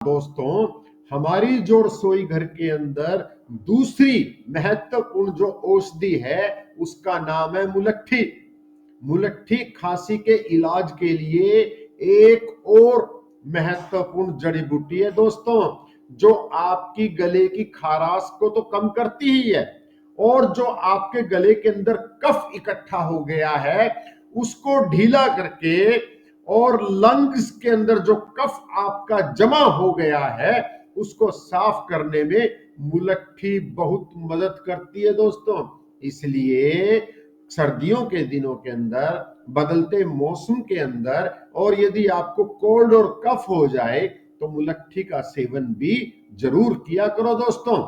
दोस्तों, हमारी जो रसोई घर के अंदर दूसरी महत्वपूर्ण जो औषधि है उसका नाम है मुलट्ठी। मुलट्ठी खांसी के इलाज के लिए एक और महत्वपूर्ण जड़ी बूटी है दोस्तों, जो आपकी गले की खराश को तो कम करती ही है और जो आपके गले के अंदर कफ इकट्ठा हो गया है उसको ढीला करके और लंग्स के अंदर जो कफ आपका जमा हो गया है उसको साफ करने में मुलट्ठी बहुत मदद करती है दोस्तों। इसलिए सर्दियों के दिनों के अंदर, बदलते मौसम के अंदर, और यदि आपको कोल्ड और कफ हो जाए तो मुलट्ठी का सेवन भी जरूर किया करो दोस्तों।